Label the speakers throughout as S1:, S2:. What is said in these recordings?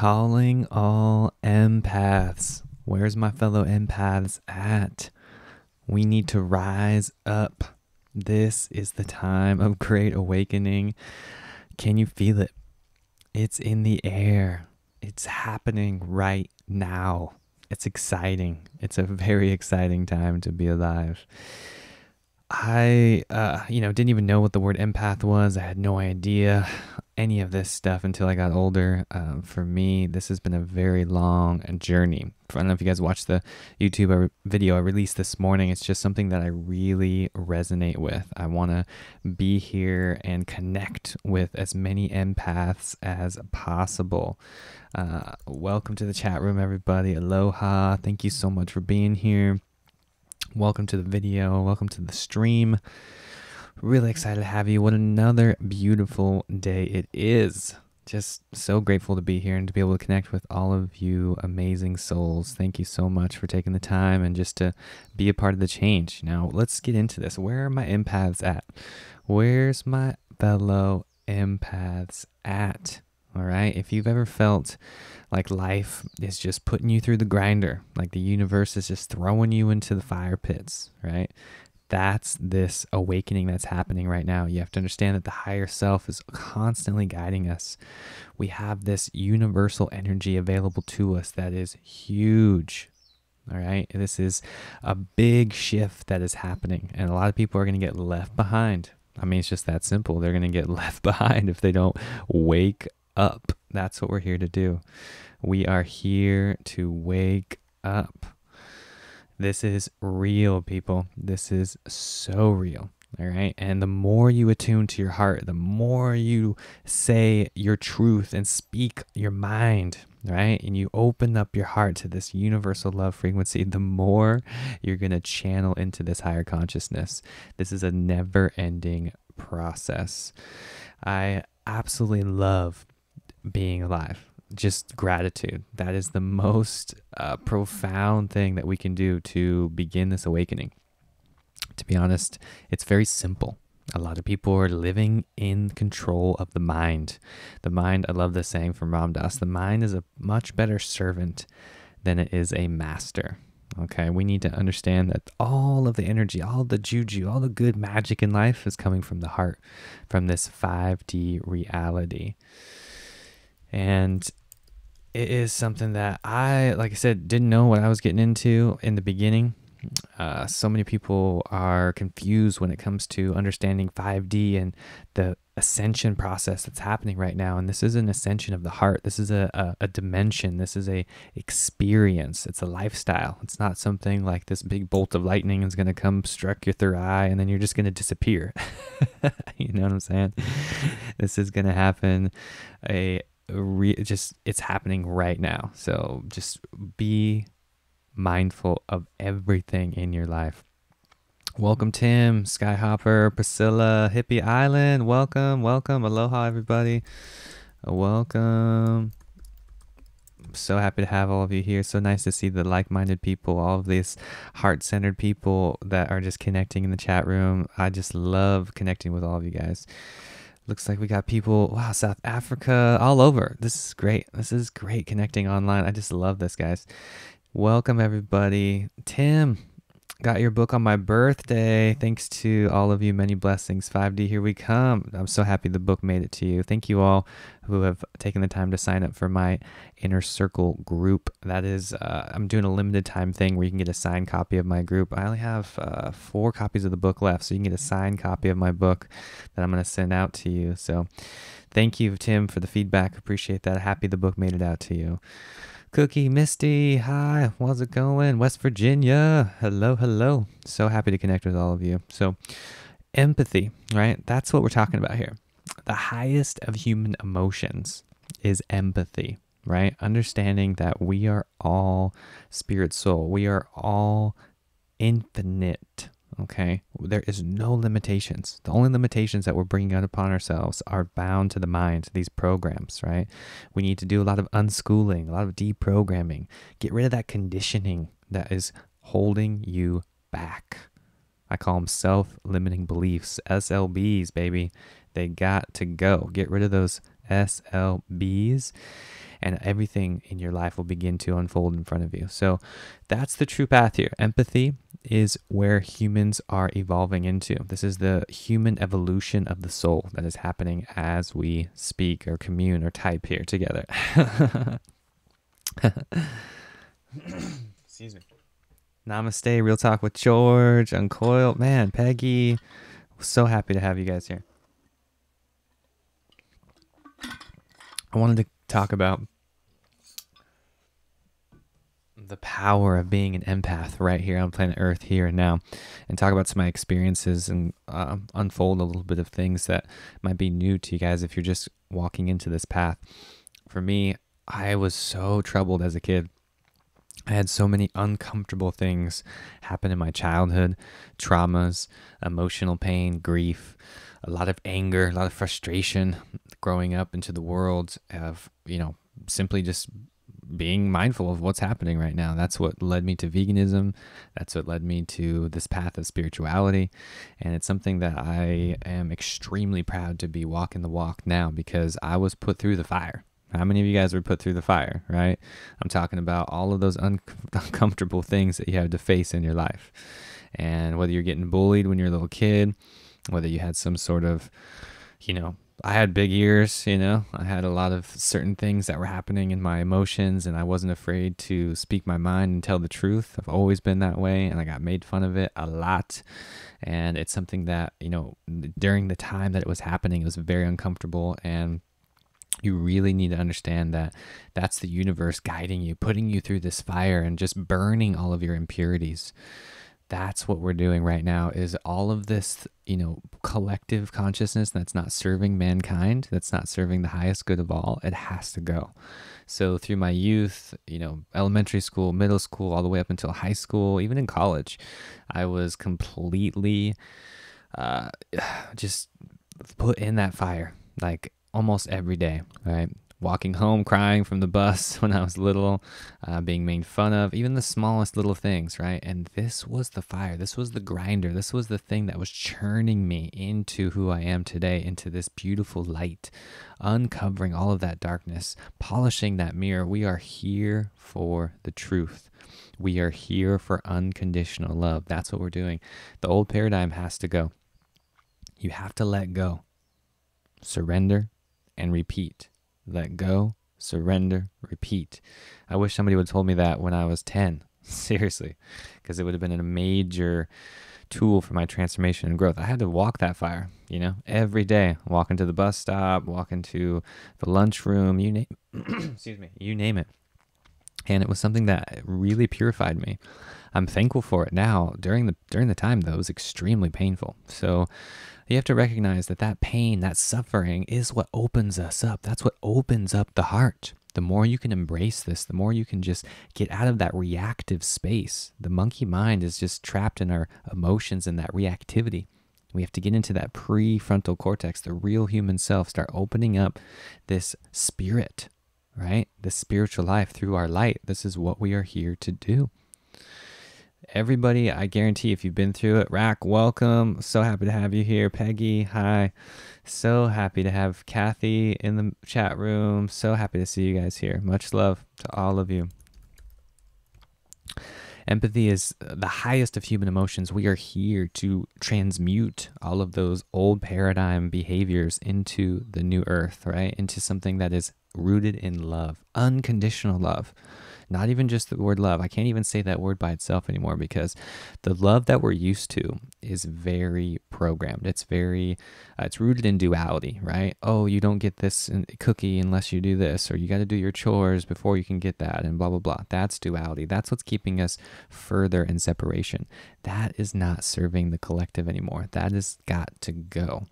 S1: Calling all empaths. Where's my fellow empaths at? We need to rise up. This is the time of great awakening. Can you feel it? It's in the air. It's happening right now. It's exciting. It's a very exciting time to be alive. I didn't even know what the word empath was. I had no idea any of this stuff until I got older. For me, this has been a very long journey. I don't know if you guys watched the YouTube video I released this morning. It's just something that I really resonate with. I want to be here and connect with as many empaths as possible. Welcome to the chat room, everybody. Aloha. Thank you so much for being here. Welcome to the video. Welcome to the stream. Really excited to have you. What another beautiful day it is. Just so grateful to be here and to be able to connect with all of you amazing souls. Thank you so much for taking the time and just to be a part of the change. Now, let's get into this. Where are my empaths at? Where's my fellow empaths at? All right. If you've ever felt like life is just putting you through the grinder, like the universe is just throwing you into the fire pits, right? That's this awakening that's happening right now. You have to understand that the higher self is constantly guiding us. We have this universal energy available to us that is huge. All right. This is a big shift that is happening, and a lot of people are going to get left behind. I mean, it's just that simple. They're going to get left behind if they don't wake up. That's what we're here to do. We are here to wake up. This is real, people. This is so real. All right. And the more you attune to your heart, the more you say your truth and speak your mind, right? And you open up your heart to this universal love frequency, the more you're going to channel into this higher consciousness. This is a never-ending process. I absolutely love being alive. Just gratitude. That is the most profound thing that we can do to begin this awakening. To be honest, it's very simple. A lot of people are living in control of the mind. The mind, I love this saying from Ram Dass, the mind is a much better servant than it is a master. Okay, we need to understand that all of the energy, all the juju, all the good magic in life is coming from the heart, from this 5D reality. And it is something that I, like I said, didn't know what I was getting into in the beginning. So many people are confused when it comes to understanding 5D and the ascension process that's happening right now. And this is an ascension of the heart. This is a dimension. This is a experience. It's a lifestyle. It's not something like this big bolt of lightning is going to come struck your third eye and then you're just going to disappear. You know what I'm saying? This is going to happen it's happening right now. So just be mindful of everything in your life. Welcome, Tim, Skyhopper, Priscilla, Hippie Island. Welcome. Aloha, everybody. Welcome. I'm so happy to have all of you here. So nice to see the like-minded people, all of these heart-centered people that are just connecting in the chat room. I just love connecting with all of you guys. Looks like we got people, wow, South Africa, all over. This is great. This is great connecting online. I just love this, guys. Welcome, everybody. Tim, got your book on my birthday. Thanks to all of you. Many blessings. 5D, here we come. I'm so happy the book made it to you. Thank you all who have taken the time to sign up for my Inner Circle group. That is, I'm doing a limited time thing where you can get a signed copy of my group. I only have 4 copies of the book left, so you can get a signed copy of my book that I'm going to send out to you. So thank you, Tim, for the feedback. Appreciate that. Happy the book made it out to you. Cookie, Misty, hi, how's it going? West Virginia, hello. So happy to connect with all of you. So empathy, right? That's what we're talking about here. The highest of human emotions is empathy, right? Understanding that we are all spirit soul. We are all infinite, okay? There is no limitations. The only limitations that we're bringing out upon ourselves are bound to the mind, these programs, right? We need to do a lot of unschooling, a lot of deprogramming. Get rid of that conditioning that is holding you back. I call them self-limiting beliefs, SLBs, baby. They got to go. Get rid of those SLBs, and everything in your life will begin to unfold in front of you. So that's the true path here. Empathy is where humans are evolving into. This is the human evolution of the soul that is happening as we speak or commune or type here together. Excuse me. Namaste, Real Talk with George, Uncoiled. Man, Peggy, so happy to have you guys here. I wanted to talk about the power of being an empath right here on planet Earth, here and now, and talk about some of my experiences and unfold a little bit of things that might be new to you guys if you're just walking into this path. For me, I was so troubled as a kid. I had so many uncomfortable things happen in my childhood, traumas, emotional pain, grief, a lot of anger, a lot of frustration growing up into the world of, simply just being mindful of what's happening right now. That's what led me to veganism. That's what led me to this path of spirituality. And it's something that I am extremely proud to be walking the walk now, because I was put through the fire. How many of you guys were put through the fire, right? I'm talking about all of those uncomfortable things that you have to face in your life. And whether you're getting bullied when you're a little kid, whether you had some sort of, I had big ears, I had a lot of certain things that were happening in my emotions, and I wasn't afraid to speak my mind and tell the truth. I've always been that way, and I got made fun of it a lot. And it's something that, during the time that it was happening, it was very uncomfortable. And you really need to understand that that's the universe guiding you, putting you through this fire and just burning all of your impurities. That's what we're doing right now, is all of this, collective consciousness that's not serving mankind, that's not serving the highest good of all. It has to go. So through my youth, elementary school, middle school, all the way up until high school, even in college, I was completely just put in that fire, like almost every day, right? Walking home, crying from the bus when I was little, being made fun of, even the smallest little things, right? And this was the fire. This was the grinder. This was the thing that was churning me into who I am today, into this beautiful light, uncovering all of that darkness, polishing that mirror. We are here for the truth. We are here for unconditional love. That's what we're doing. The old paradigm has to go. You have to let go, surrender, and repeat. Let go, surrender, repeat. I wish somebody would have told me that when I was 10, seriously, because it would have been a major tool for my transformation and growth. I had to walk that fire, every day, walk into the bus stop, walk into the lunchroom, excuse me, you name it. And it was something that really purified me. I'm thankful for it now. During the time, though, it was extremely painful. So you have to recognize that pain, that suffering is what opens us up. That's what opens up the heart. The more you can embrace this, the more you can just get out of that reactive space. The monkey mind is just trapped in our emotions and that reactivity. We have to get into that prefrontal cortex, the real human self, start opening up this spirit, right? The spiritual life through our light. This is what we are here to do. Everybody, I guarantee if you've been through it, Rack, welcome. So happy to have you here. Peggy, hi. So happy to have Kathy in the chat room. So happy to see you guys here. Much love to all of you. Empathy is the highest of human emotions. We are here to transmute all of those old paradigm behaviors into the new earth, right? Into something that is rooted in love, unconditional love. Not even just the word love. I can't even say that word by itself anymore, because the love that we're used to is very programmed. It's rooted in duality, right? Oh, you don't get this cookie unless you do this, or you got to do your chores before you can get that, and blah, blah, blah. That's duality. That's what's keeping us further in separation. That is not serving the collective anymore. That has got to go.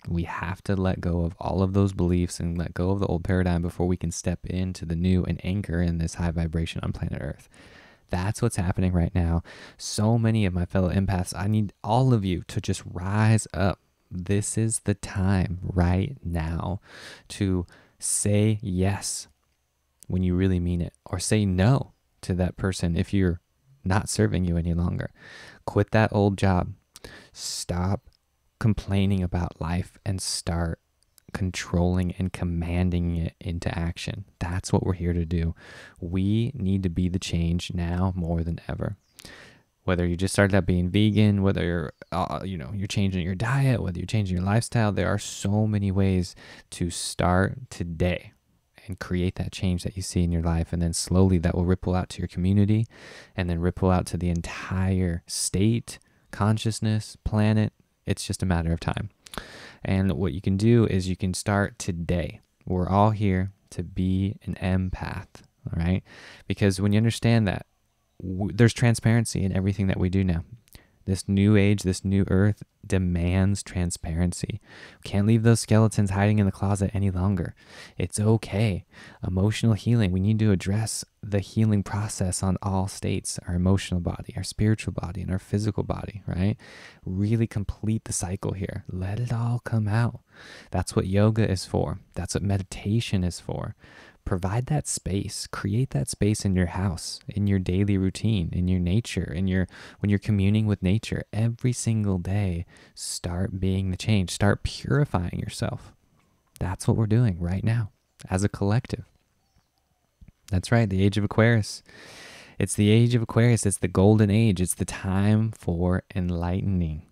S1: We have to let go of all of those beliefs and let go of the old paradigm before we can step into the new and anchor in this high vibration on planet Earth. That's what's happening right now. So many of my fellow empaths, I need all of you to just rise up. This is the time right now to say yes when you really mean it, or say no to that person if you're not serving you any longer. Quit that old job. Stop complaining about life and start controlling and commanding it into action. That's what we're here to do. We need to be the change now more than ever. Whether you just started out being vegan, whether you're changing your diet, whether you're changing your lifestyle, there are so many ways to start today and create that change that you see in your life. And then slowly that will ripple out to your community and then ripple out to the entire state, consciousness, planet. It's just a matter of time. And what you can do is you can start today. We're all here to be an empath, all right? Because when you understand that, there's transparency in everything that we do now. This new age, this new earth demands transparency. Can't leave those skeletons hiding in the closet any longer. It's okay. Emotional healing, we need to address the healing process on all states, our emotional body, our spiritual body, and our physical body, right? Really complete the cycle here. Let it all come out. That's what yoga is for. That's what meditation is for. Provide that space, create that space in your house, in your daily routine, in your nature, when you're communing with nature every single day. Start being the change, start purifying yourself. That's what we're doing right now as a collective. That's right, the age of Aquarius. It's the age of Aquarius. It's the golden age. It's the time for enlightening,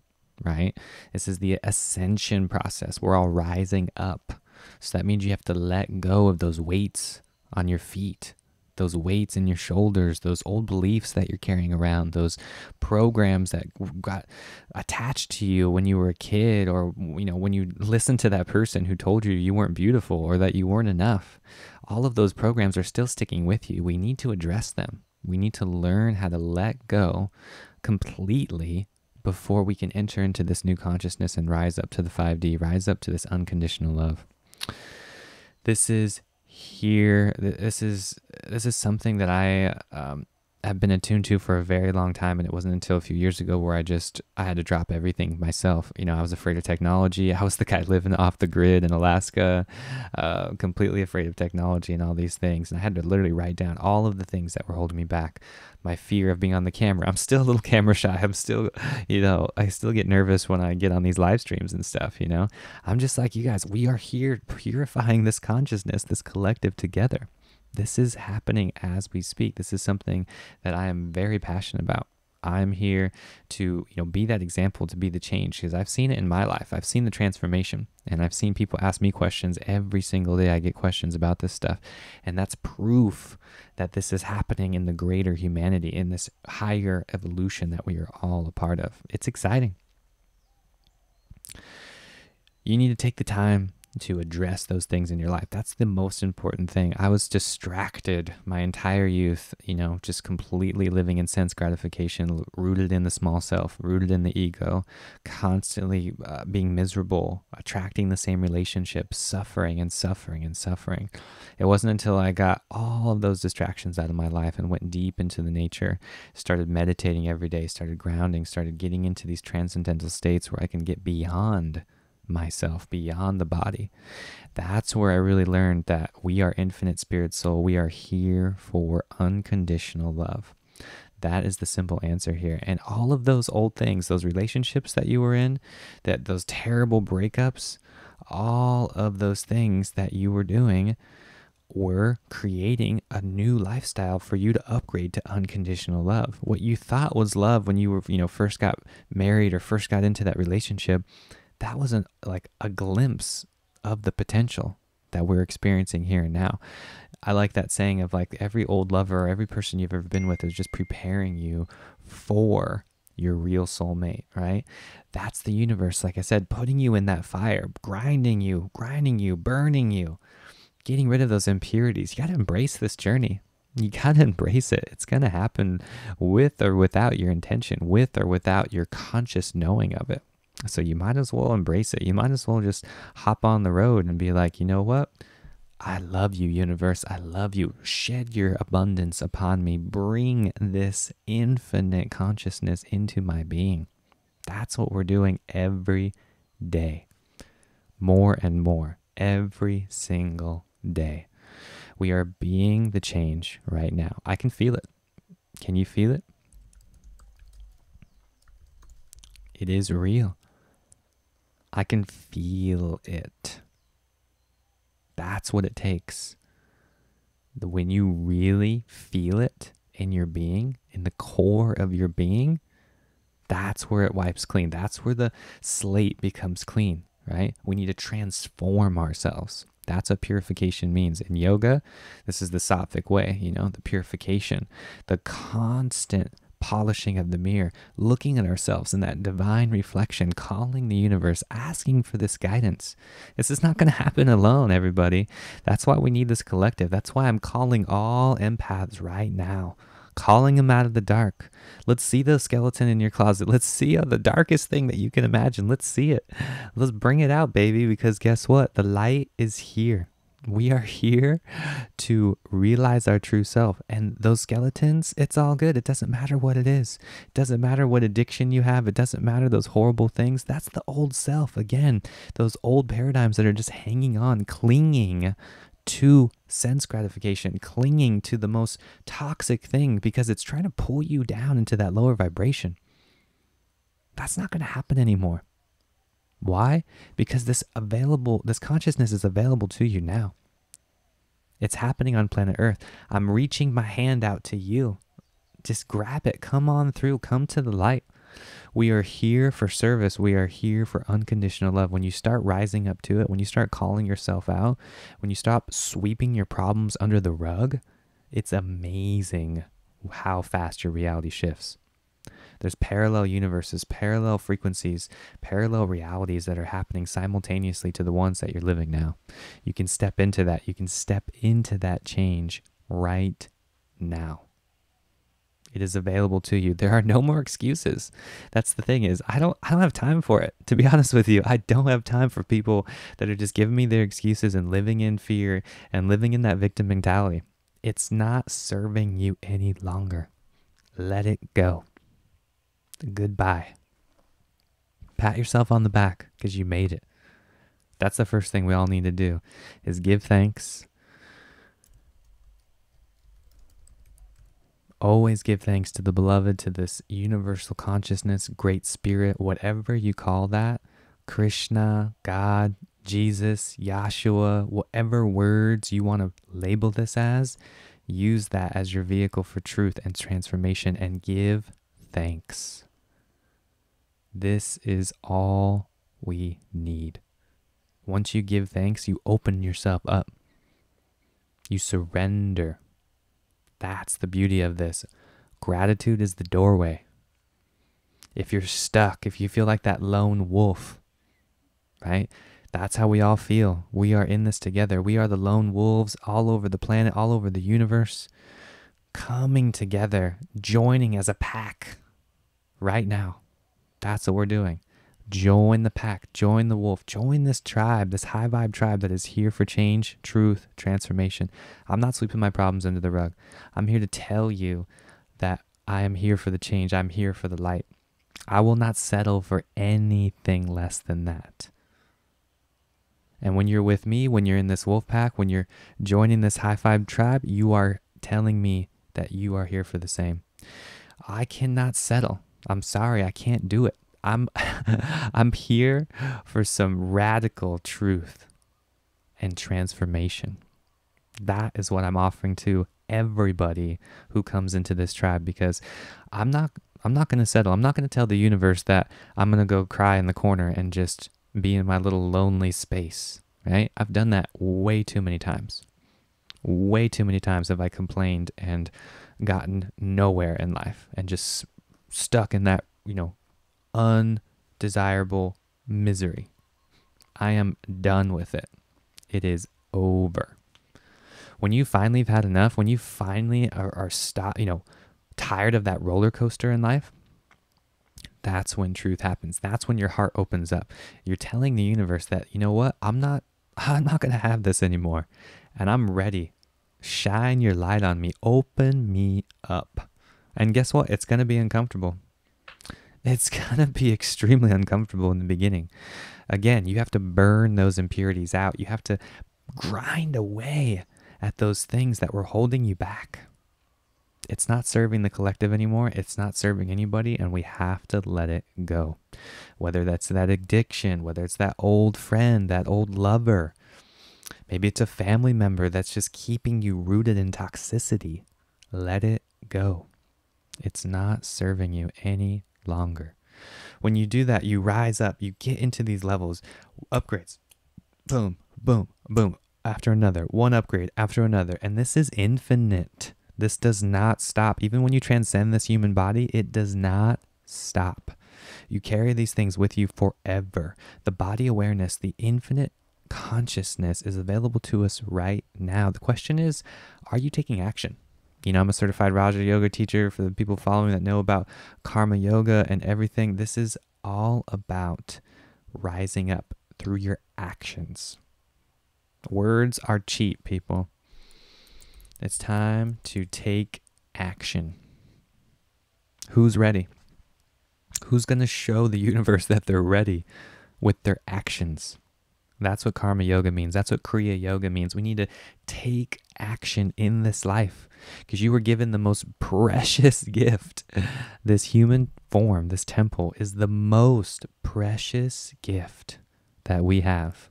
S1: right? This is the ascension process. We're all rising up. So that means you have to let go of those weights on your feet, those weights in your shoulders, those old beliefs that you're carrying around, those programs that got attached to you when you were a kid, or when you listened to that person who told you you weren't beautiful or that you weren't enough. All of those programs are still sticking with you. We need to address them. We need to learn how to let go completely before we can enter into this new consciousness and rise up to the 5D, rise up to this unconditional love. This is here. This is something that I have been attuned to for a very long time, and it wasn't until a few years ago where I had to drop everything myself. I was afraid of technology. I was the guy living off the grid in Alaska, completely afraid of technology and all these things. And I had to literally write down all of the things that were holding me back. My fear of being on the camera. I'm still a little camera shy. I'm still, I still get nervous when I get on these live streams and stuff, I'm just like you guys. We are here purifying this consciousness, this collective together. This is happening as we speak. This is something that I am very passionate about. I'm here to, be that example, to be the change, because I've seen it in my life. I've seen the transformation, and I've seen people ask me questions every single day. I get questions about this stuff, and that's proof that this is happening in the greater humanity, in this higher evolution that we are all a part of. It's exciting. You need to take the time to address those things in your life. That's the most important thing. I was distracted my entire youth, just completely living in sense gratification, rooted in the small self, rooted in the ego, constantly being miserable, attracting the same relationships, suffering and suffering and suffering. It wasn't until I got all of those distractions out of my life and went deep into the nature, started meditating every day, started grounding, started getting into these transcendental states where I can get beyond myself, beyond the body. That's where I really learned that we are infinite spirit soul. We are here for unconditional love. That is the simple answer here. And all of those old things, those relationships that you were in, those terrible breakups, all of those things that you were doing were creating a new lifestyle for you to upgrade to unconditional love. What you thought was love when you were, first got married or first got into that relationship, that wasn't like a glimpse of the potential that we're experiencing here and now. I like that saying of like every old lover or every person you've ever been with is just preparing you for your real soulmate, right? That's the universe, like I said, putting you in that fire, grinding you, burning you, getting rid of those impurities. You got to embrace this journey. You got to embrace it. It's going to happen with or without your intention, with or without your conscious knowing of it. So you might as well embrace it. You might as well just hop on the road and be like, you know what? I love you, universe. I love you. Shed your abundance upon me. Bring this infinite consciousness into my being. That's what we're doing every day. More and more. Every single day. We are being the change right now. I can feel it. Can you feel it? It is real. I can feel it. That's what it takes. When you really feel it in your being, in the core of your being, that's where it wipes clean. That's where the slate becomes clean, right? We need to transform ourselves. That's what purification means. In yoga, this is the sattvic way, the purification, the constant polishing of the mirror, looking at ourselves in that divine reflection, calling the universe, asking for this guidance. This is not going to happen alone, everybody. That's why we need this collective. That's why I'm calling all empaths right now, calling them out of the dark. Let's see the skeleton in your closet. Let's see the darkest thing that you can imagine. Let's see it. Let's bring it out, baby, because guess what? The light is here. We are here to realize our true self. And those skeletons, it's all good. It doesn't matter what it is. It doesn't matter what addiction you have. It doesn't matter those horrible things. That's the old self. Again, those old paradigms that are just hanging on, clinging to sense gratification, clinging to the most toxic thing because it's trying to pull you down into that lower vibration. That's not going to happen anymore. Why? Because this consciousness is available to you now. It's happening on planet Earth. I'm reaching my hand out to you. Just grab it. Come on through. Come to the light. We are here for service. We are here for unconditional love. When you start rising up to it, when you start calling yourself out, when you stop sweeping your problems under the rug, it's amazing how fast your reality shifts. There's parallel universes, parallel frequencies, parallel realities that are happening simultaneously to the ones that you're living now. You can step into that. You can step into that change right now. It is available to you. There are no more excuses. That's the thing is, I don't have time for it. To be honest with you, I don't have time for people that are just giving me their excuses and living in fear and living in that victim mentality. It's not serving you any longer. Let it go. Goodbye. Pat yourself on the back because you made it. That's the first thing we all need to do is give thanks. Always give thanks to the beloved, to this universal consciousness, great spirit, whatever you call that, Krishna, God, Jesus, Yahshua, whatever words you want to label this as, use that as your vehicle for truth and transformation and give thanks. This is all we need. Once you give thanks, you open yourself up. You surrender. That's the beauty of this. Gratitude is the doorway. If you're stuck, if you feel like that lone wolf, right? That's how we all feel. We are in this together. We are the lone wolves all over the planet, all over the universe, coming together, joining as a pack right now. That's what we're doing. Join the pack, join the wolf, join this tribe, this high vibe tribe that is here for change, truth, transformation. I'm not sweeping my problems under the rug. I'm here to tell you that I am here for the change. I'm here for the light. I will not settle for anything less than that. And when you're with me, when you're in this wolf pack, when you're joining this high vibe tribe, you are telling me that you are here for the same. I cannot settle. I'm sorry, I can't do it. I'm here for some radical truth and transformation. That is what I'm offering to everybody who comes into this tribe, because I'm not going to settle. I'm not going to tell the universe that I'm going to go cry in the corner and just be in my little lonely space, right? I've done that way too many times. Way too many times have I complained and gotten nowhere in life and just stuck in that, undesirable misery. I am done with it. It is over. When you finally have had enough, when you finally are tired of that roller coaster in life, that's when truth happens. That's when your heart opens up. You're telling the universe that, you know what, I'm not going to have this anymore. And I'm ready. Shine your light on me. Open me up. And guess what? It's going to be uncomfortable. It's going to be extremely uncomfortable in the beginning. Again, you have to burn those impurities out. You have to grind away at those things that were holding you back. It's not serving the collective anymore. It's not serving anybody, and we have to let it go. Whether that's that addiction, whether it's that old friend, that old lover, Maybe it's a family member that's just keeping you rooted in toxicity. Let it go. It's not serving you any longer. When you do that, you rise up, you get into these levels, upgrades, boom, boom, boom, after another, one upgrade after another. And this is infinite. This does not stop. Even when you transcend this human body, it does not stop. You carry these things with you forever. The body awareness, the infinite consciousness is available to us right now. The question is, are you taking action? I'm a certified Raja Yoga teacher. For the people following that know about karma yoga and everything, this is all about rising up through your actions. Words are cheap, people. It's time to take action. Who's ready? Who's going to show the universe that they're ready with their actions? That's what karma yoga means. That's what kriya yoga means. We need to take action in this life because you were given the most precious gift. This human form, this temple, is the most precious gift that we have.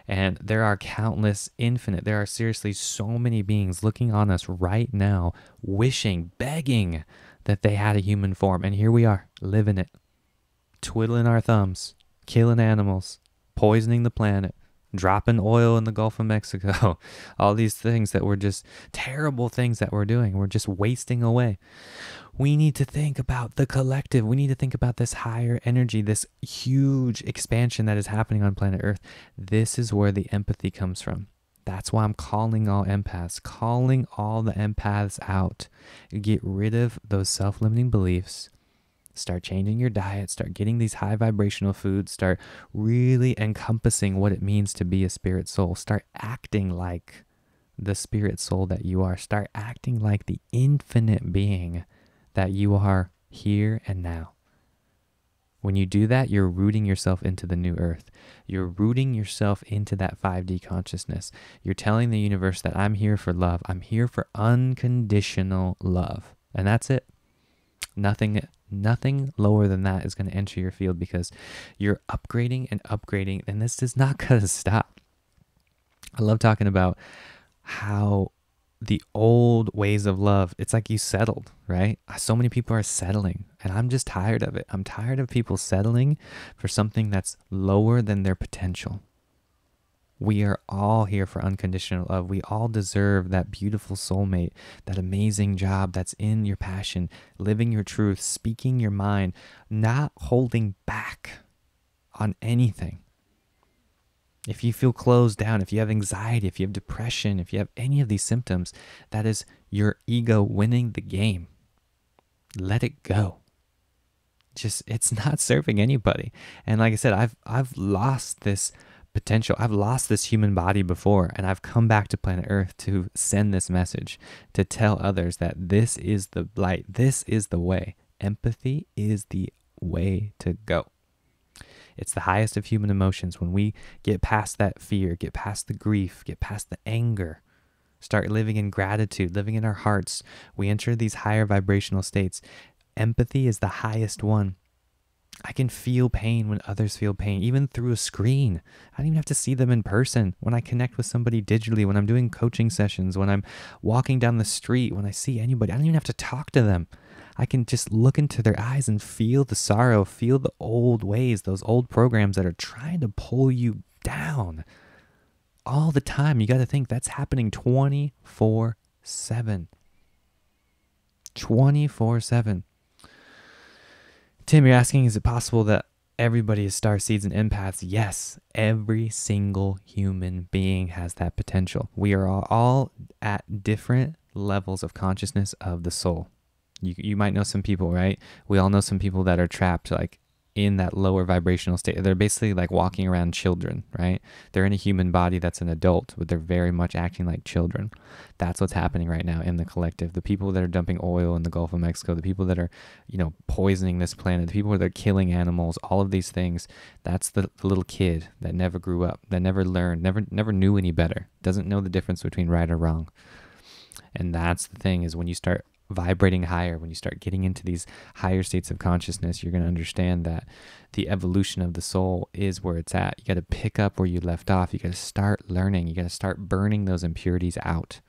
S1: And there are countless, infinite, there are seriously so many beings looking on us right now, wishing, begging that they had a human form. And here we are, living it, twiddling our thumbs, killing animals, poisoning the planet, dropping oil in the Gulf of Mexico, all these things that were just terrible things that we're doing. We're just wasting away. We need to think about the collective. We need to think about this higher energy, this huge expansion that is happening on planet Earth. This is where the empathy comes from. That's why I'm calling all empaths, calling all the empaths out. Get rid of those self-limiting beliefs. Start changing your diet, start getting these high vibrational foods, start really encompassing what it means to be a spirit soul. Start acting like the spirit soul that you are. Start acting like the infinite being that you are here and now. When you do that, you're rooting yourself into the new earth. You're rooting yourself into that 5D consciousness. You're telling the universe that I'm here for love. I'm here for unconditional love. And that's it. Nothing lower than that is going to enter your field because you're upgrading and upgrading, and this is not going to stop. I love talking about how the old ways of love, it's like you settled, right? So many people are settling, and I'm just tired of it. I'm tired of people settling for something that's lower than their potential. We are all here for unconditional love. We all deserve that beautiful soulmate, that amazing job that's in your passion, living your truth, speaking your mind, not holding back on anything. If you feel closed down, if you have anxiety, if you have depression, if you have any of these symptoms, that is your ego winning the game. Let it go. It's not serving anybody. And like I said, I've lost this potential. I've lost this human body before, and I've come back to planet Earth to send this message, to tell others that this is the light, this is the way. Empathy is the way to go. It's the highest of human emotions. When we get past that fear, get past the grief, get past the anger, start living in gratitude, living in our hearts, we enter these higher vibrational states. Empathy is the highest one. I can feel pain when others feel pain, even through a screen. I don't even have to see them in person. When I connect with somebody digitally, when I'm doing coaching sessions, when I'm walking down the street, when I see anybody, I don't even have to talk to them. I can just look into their eyes and feel the sorrow, feel the old ways, those old programs that are trying to pull you down all the time. You got to think that's happening 24/7. 24/7. Tim, you're asking, is it possible that everybody is star seeds and empaths? Yes, every single human being has that potential. We are all at different levels of consciousness of the soul. You might know some people, right? We all know some people that are trapped like in that lower vibrational state. They're basically like walking around children, right? They're in a human body that's an adult, but they're very much acting like children. That's what's happening right now in the collective. The people that are dumping oil in the Gulf of Mexico, the people that are, poisoning this planet, the people that are killing animals, all of these things, that's the little kid that never grew up, that never learned, never knew any better, doesn't know the difference between right or wrong. And that's the thing, is when you start vibrating higher, when you start getting into these higher states of consciousness, you're going to understand that the evolution of the soul is where it's at. You got to pick up where you left off. You got to start learning. You got to start burning those impurities out.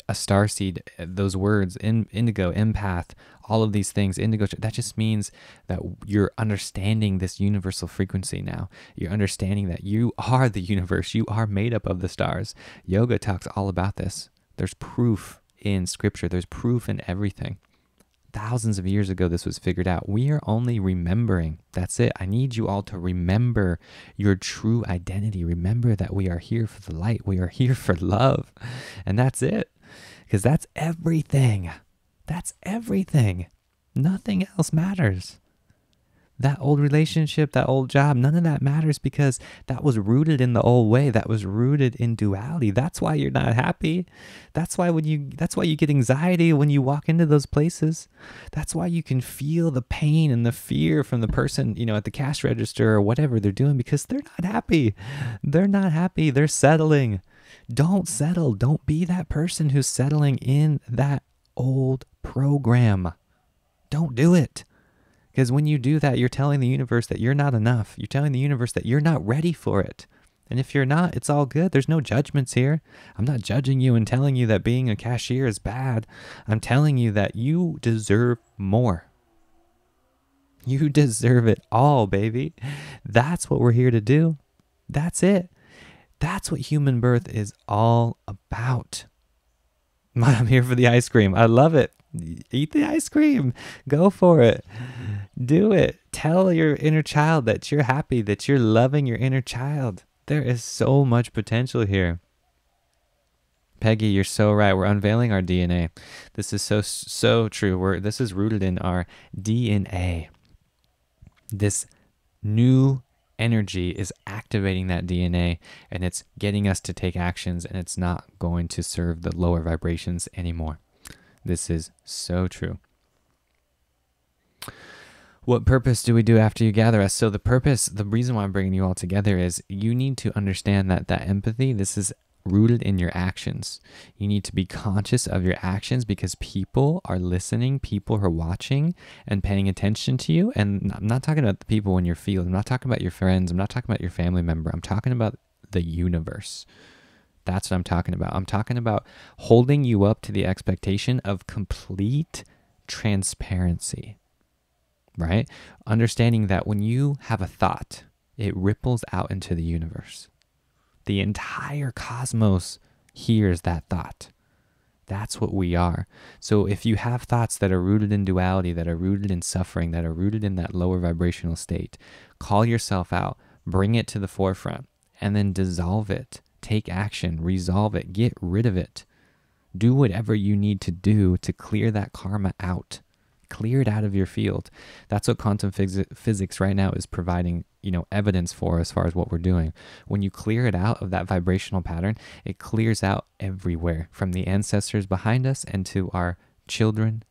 S1: A starseed, those words, indigo, empath, all of these things, indigo, that just means that you're understanding this universal frequency now. You're understanding that you are the universe. You are made up of the stars. Yoga talks all about this. There's proof in scripture. There's proof in everything. Thousands of years ago, this was figured out. We are only remembering. That's it. I need you all to remember your true identity. Remember that we are here for the light. We are here for love. And that's it. Because that's everything. That's everything. Nothing else matters. That old relationship, that old job, none of that matters because that was rooted in the old way. That was rooted in duality. That's why you're not happy. That's why you get anxiety when you walk into those places. That's why you can feel the pain and the fear from the person, at the cash register or whatever they're doing, because they're not happy. They're not happy. They're settling. Don't settle. Don't be that person who's settling in that old program. Don't do it. Because when you do that, you're telling the universe that you're not enough. You're telling the universe that you're not ready for it. And if you're not, it's all good. There's no judgments here. I'm not judging you and telling you that being a cashier is bad. I'm telling you that you deserve more. You deserve it all, baby. That's what we're here to do. That's it. That's what human birth is all about. I'm here for the ice cream. I love it. Eat the ice cream. Go for it. Do it. Tell your inner child that you're happy, that you're loving your inner child. There is so much potential here. Peggy, you're so right. We're unveiling our DNA. This is so true. This is rooted in our DNA. This new energy is activating that DNA, and it's getting us to take actions, and it's not going to serve the lower vibrations anymore. This is so true. What purpose do we do after you gather us? So the reason why I'm bringing you all together is you need to understand that empathy, this is rooted in your actions. You need to be conscious of your actions because people are listening, people are watching and paying attention to you. And I'm not talking about the people in your field. I'm not talking about your friends. I'm not talking about your family member. I'm talking about the universe. That's what I'm talking about. I'm talking about holding you up to the expectation of complete transparency, right? Understanding that when you have a thought, it ripples out into the universe. The entire cosmos hears that thought. That's what we are. So if you have thoughts that are rooted in duality, that are rooted in suffering, that are rooted in that lower vibrational state, call yourself out, bring it to the forefront, and then dissolve it. Take action, resolve it, get rid of it. Do whatever you need to do to clear that karma out. Clear it out of your field. That's what quantum physics right now is providing, evidence for as far as what we're doing. When you clear it out of that vibrational pattern, it clears out everywhere from the ancestors behind us and to our children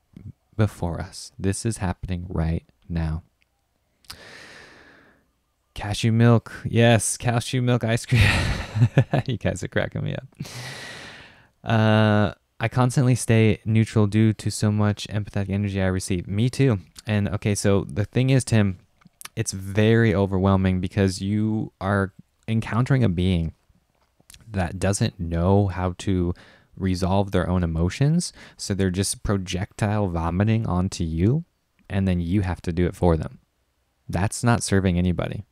S1: before us. This is happening right now. Cashew milk. Yes, cashew milk ice cream. You guys are cracking me up. I constantly stay neutral due to so much empathetic energy I receive. Me too. And okay, so the thing is, Tim, it's very overwhelming because you are encountering a being that doesn't know how to resolve their own emotions. So they're just projectile vomiting onto you, and then you have to do it for them. That's not serving anybody.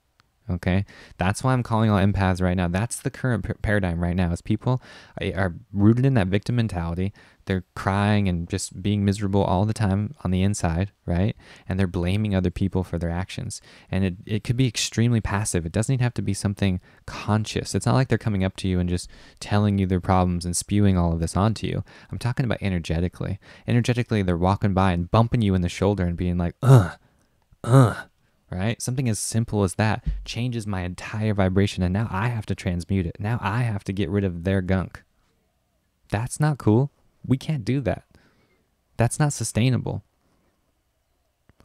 S1: Okay, that's why I'm calling all empaths right now. That's the current paradigm right now, is people are rooted in that victim mentality. They're crying and just being miserable all the time on the inside, right? And they're blaming other people for their actions. And it could be extremely passive. It doesn't even have to be something conscious. It's not like they're coming up to you and just telling you their problems and spewing all of this onto you. I'm talking about energetically. Energetically, they're walking by and bumping you in the shoulder and being like, right? Something as simple as that changes my entire vibration, and now I have to transmute it. Now I have to get rid of their gunk. That's not cool. We can't do that. That's not sustainable.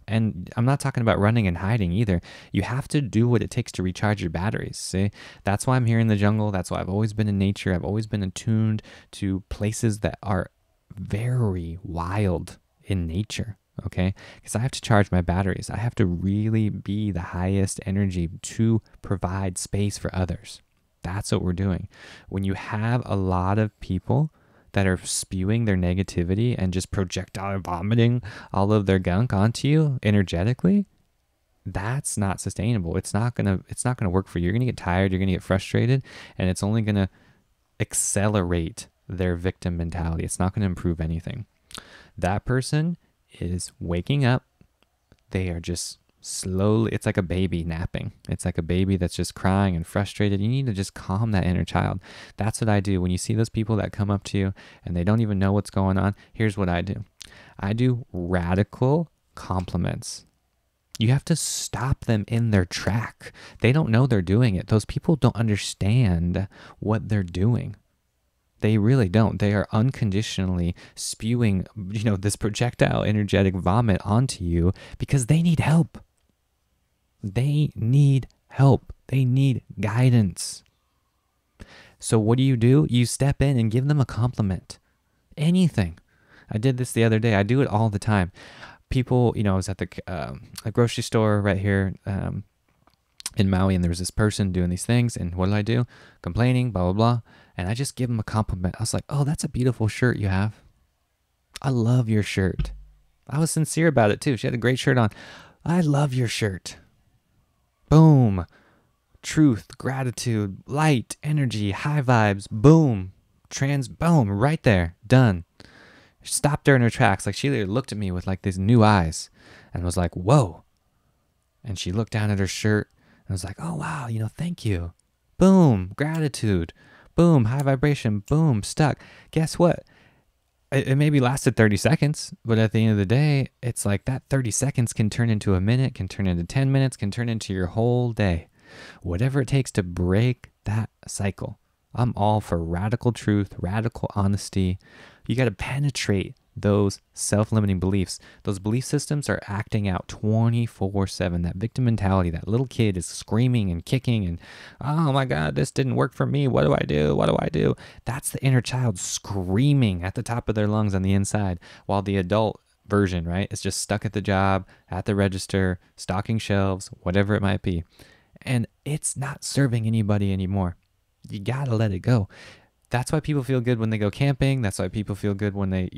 S1: And I'm not talking about running and hiding either. You have to do what it takes to recharge your batteries. See, that's why I'm here in the jungle. That's why I've always been in nature. I've always been attuned to places that are very wild in nature, okay? Because I have to charge my batteries. I have to really be the highest energy to provide space for others. That's what we're doing. When you have a lot of people that are spewing their negativity and just projectile vomiting all of their gunk onto you energetically, that's not sustainable. It's not gonna work for you. You're gonna get tired, you're gonna get frustrated, and it's only gonna accelerate their victim mentality. It's not gonna improve anything. That person is waking up. They are just slowly, it's like a baby napping. It's like a baby that's just crying and frustrated. You need to just calm that inner child. That's what I do. When you see those people that come up to you and they don't even know what's going on, here's what I do. I do radical compliments. You have to stop them in their track. They don't know they're doing it. Those people don't understand what they're doing. They really don't. They are unconditionally spewing, this projectile energetic vomit onto you because they need help. They need help. They need guidance. So what do? You step in and give them a compliment. Anything. I did this the other day. I do it all the time. People, I was at the a grocery store right here in Maui, and there was this person doing these things, and what do? Complaining, blah, blah, blah. And I just give them a compliment. I was like, oh, that's a beautiful shirt you have. I love your shirt. I was sincere about it too. She had a great shirt on. I love your shirt. Boom. Truth, gratitude, light, energy, high vibes. Boom. Boom. Right there. Done. Stopped her in her tracks. Like, she literally looked at me with like these new eyes and was like, whoa. And she looked down at her shirt and was like, oh, wow, thank you. Boom. Gratitude. Boom. High vibration. Boom. Stuck. Guess what? It maybe lasted 30 seconds, but at the end of the day, it's like that 30 seconds can turn into a minute, can turn into 10 minutes, can turn into your whole day. Whatever it takes to break that cycle. I'm all for radical truth, radical honesty. You got to penetrate those self-limiting beliefs. Those belief systems are acting out 24/7. That victim mentality, that little kid is screaming and kicking and, oh my God, this didn't work for me. What do I do? What do I do? That's the inner child screaming at the top of their lungs on the inside, while the adult version, right, is just stuck at the job, at the register, stocking shelves, whatever it might be. And it's not serving anybody anymore. You got to let it go. That's why people feel good when they go camping. That's why people feel good when they,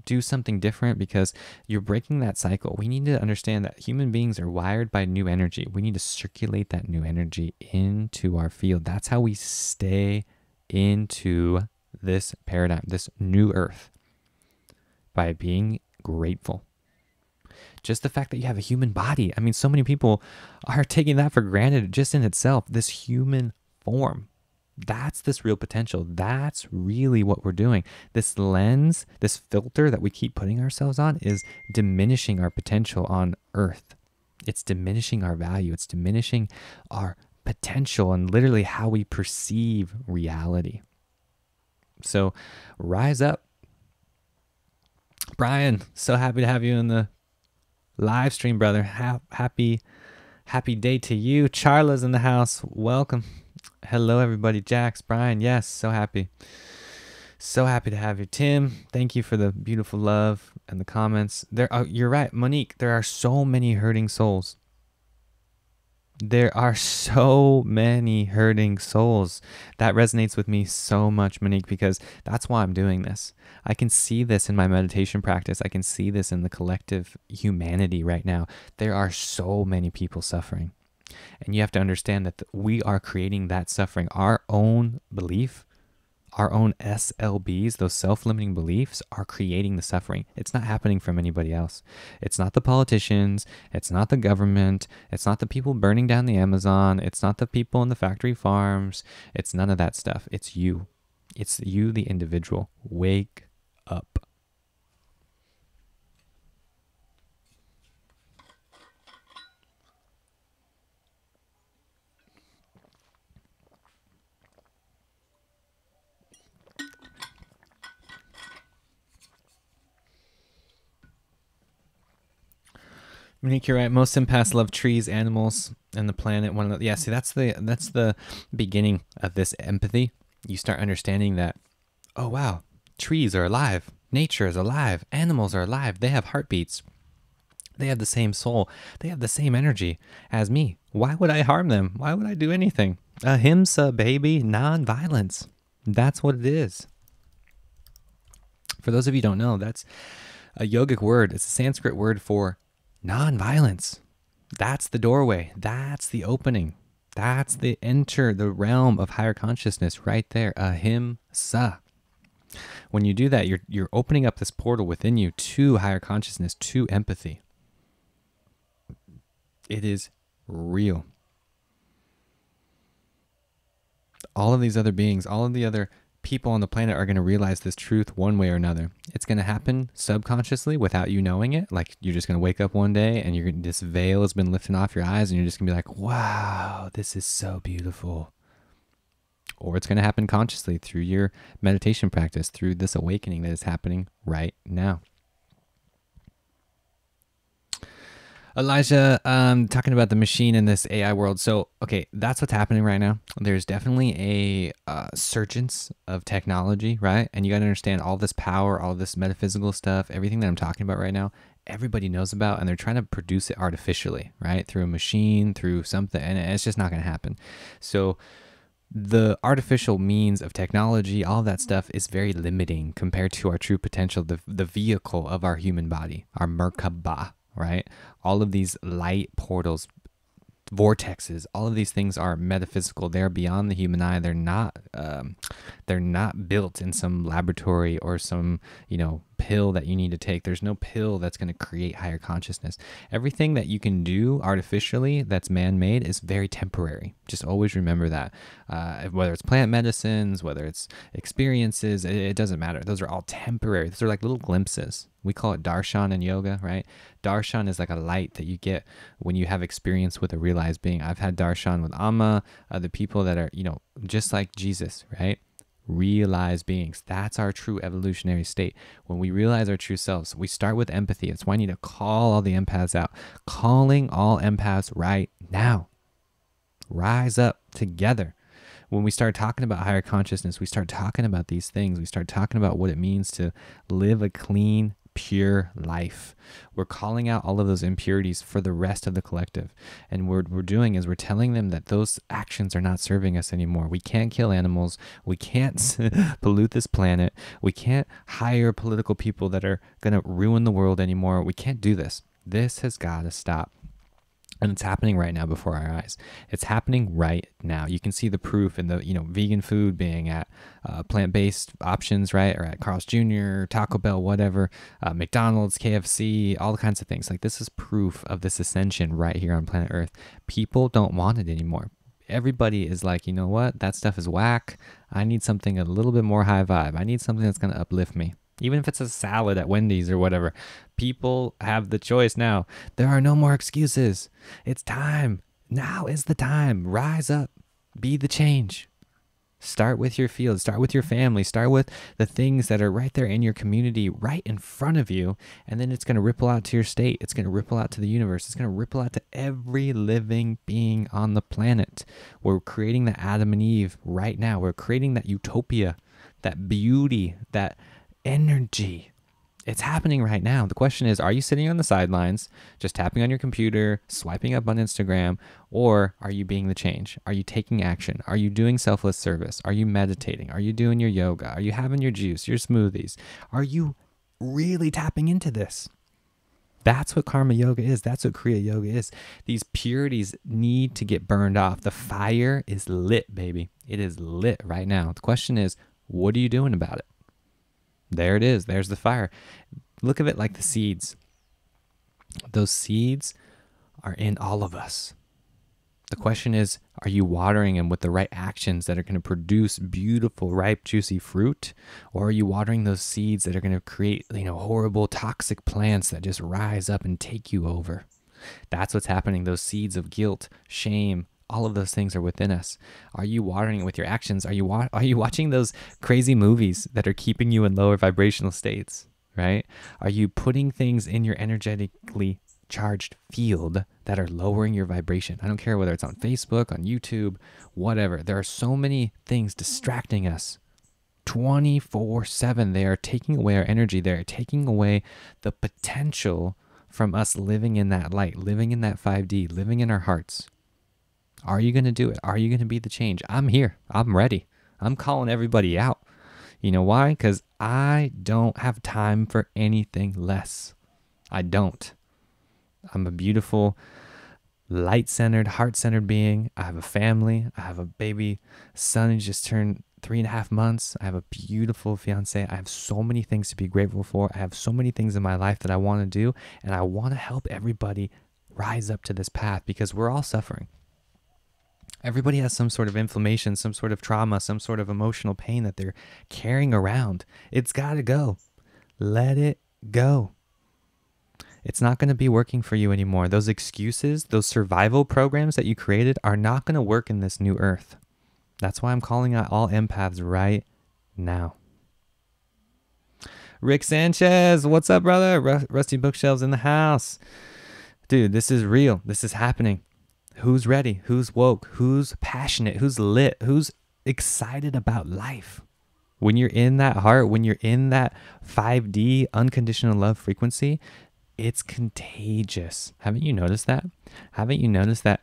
S1: do something different, because you're breaking that cycle. We need to understand that human beings are wired by new energy. We need to circulate that new energy into our field. That's how we stay into this paradigm, this new earth, by being grateful. Just the fact that you have a human body. I mean, so many people are taking that for granted just in itself, this human form. That's this real potential. That's really what we're doing. This lens, this filter that we keep putting ourselves on is diminishing our potential on Earth. It's diminishing our value. It's diminishing our potential and literally how we perceive reality. So rise up. Brian, so happy to have you in the live stream, brother. Happy day to you. Charla's in the house. Welcome. Hello, everybody. Jax, Brian, yes, so happy. So happy to have you. Tim, thank you for the beautiful love and the comments. You're right, Monique, there are so many hurting souls. There are so many hurting souls. That resonates with me so much, Monique, because that's why I'm doing this. I can see this in my meditation practice. I can see this in the collective humanity right now. There are so many people suffering. And you have to understand that we are creating that suffering. Our own belief, our own SLBs, those self-limiting beliefs, are creating the suffering. It's not happening from anybody else. It's not the politicians. It's not the government. It's not the people burning down the Amazon. It's not the people in the factory farms. It's none of that stuff. It's you. It's you, the individual. Wake up. Monique, you're right. Most empaths love trees, animals, and the planet. Yeah, see, that's the beginning of this empathy. You start understanding that, oh wow, trees are alive. Nature is alive. Animals are alive. They have heartbeats. They have the same soul. They have the same energy as me. Why would I harm them? Why would I do anything? Ahimsa, baby, non-violence. That's what it is. For those of you who don't know, that's a yogic word. It's a Sanskrit word for non-violence. That's the doorway. That's the opening. That's the enter the realm of higher consciousness right there. Ahimsa. When you do that, you're opening up this portal within you to higher consciousness, to empathy. It is real. All of these other beings, all of the other people on the planet are going to realize this truth one way or another. It's going to happen subconsciously without you knowing it. Like you're just going to wake up one day and this veil has been lifted off your eyes and you're just going to be like, wow, this is so beautiful. Or it's going to happen consciously through your meditation practice, through this awakening that is happening right now. Elijah, talking about the machine in this AI world. So, okay, that's what's happening right now. There's definitely a surgence of technology, right? And you got to understand all this power, all this metaphysical stuff, everything that I'm talking about right now, everybody knows about, and they're trying to produce it artificially, right? Through a machine, through something, and it's just not going to happen. So the artificial means of technology, all of that stuff is very limiting compared to our true potential, the vehicle of our human body, our Merkaba, right? All of these light portals, vortexes, all of these things are metaphysical. They're beyond the human eye. They're not built in some laboratory or some, pill that you need to take. There's no pill that's going to create higher consciousness. Everything that you can do artificially that's man-made is very temporary. Just always remember that. Whether it's plant medicines, whether it's experiences, it doesn't matter. Those are all temporary. Those are like little glimpses. We call it darshan in yoga, right? Darshan is like a light that you get when you have experience with a realized being. I've had darshan with Amma, the people that are, just like Jesus, right? Realized beings. That's our true evolutionary state. When we realize our true selves, we start with empathy. That's why I need to call all the empaths out. Calling all empaths right now. Rise up together. When we start talking about higher consciousness, we start talking about these things. We start talking about what it means to live a clean, pure life. We're calling out all of those impurities for the rest of the collective. And what we're doing is we're telling them that those actions are not serving us anymore. We can't kill animals. We can't pollute this planet. We can't hire political people that are going to ruin the world anymore. We can't do this. This has got to stop. And it's happening right now before our eyes. It's happening right now. You can see the proof in the, vegan food being at plant-based options, right? Or at Carl's Jr., Taco Bell, whatever, McDonald's, KFC, all kinds of things. Like this is proof of this ascension right here on planet Earth. People don't want it anymore. Everybody is like, you know what? That stuff is whack. I need something a little bit more high vibe. I need something that's going to uplift me. Even if it's a salad at Wendy's or whatever, people have the choice now. There are no more excuses. It's time. Now is the time. Rise up. Be the change. Start with your field. Start with your family. Start with the things that are right there in your community, right in front of you. And then it's going to ripple out to your state. It's going to ripple out to the universe. It's going to ripple out to every living being on the planet. We're creating the Adam and Eve right now. We're creating that utopia, that beauty, that energy. It's happening right now. The question is, are you sitting on the sidelines, just tapping on your computer, swiping up on Instagram, or are you being the change? Are you taking action? Are you doing selfless service? Are you meditating? Are you doing your yoga? Are you having your juice, your smoothies? Are you really tapping into this? That's what karma yoga is. That's what kriya yoga is. These purities need to get burned off. The fire is lit, baby. It is lit right now. The question is, what are you doing about it? There it is. There's the fire. Look at it like the seeds. Those seeds are in all of us. The question is, are you watering them with the right actions that are going to produce beautiful, ripe, juicy fruit? Or are you watering those seeds that are going to create, horrible, toxic plants that just rise up and take you over? That's what's happening. Those seeds of guilt, shame, all of those things are within us. Are you watering it with your actions? Are you watching those crazy movies that are keeping you in lower vibrational states, right? Are you putting things in your energetically charged field that are lowering your vibration? I don't care whether it's on Facebook, on YouTube, whatever. There are so many things distracting us. 24/7. They are taking away our energy. They're taking away the potential from us living in that light, living in that 5D, living in our hearts. Are you going to do it? Are you going to be the change? I'm here. I'm ready. I'm calling everybody out. You know why? Because I don't have time for anything less. I don't. I'm a beautiful, light-centered, heart-centered being. I have a family. I have a baby son who just turned 3.5 months. I have a beautiful fiance. I have so many things to be grateful for. I have so many things in my life that I want to do, and I want to help everybody rise up to this path because we're all suffering. Everybody has some sort of inflammation, some sort of trauma, some sort of emotional pain that they're carrying around. It's got to go. Let it go. It's not going to be working for you anymore. Those excuses, those survival programs that you created are not going to work in this new earth. That's why I'm calling out all empaths right now. Rick Sanchez, what's up, brother? Rusty Bookshelves in the house. Dude, this is real. This is happening. Who's ready? Who's woke? Who's passionate? Who's lit? Who's excited about life? When you're in that heart, when you're in that 5D unconditional love frequency, it's contagious. Haven't you noticed that? Haven't you noticed that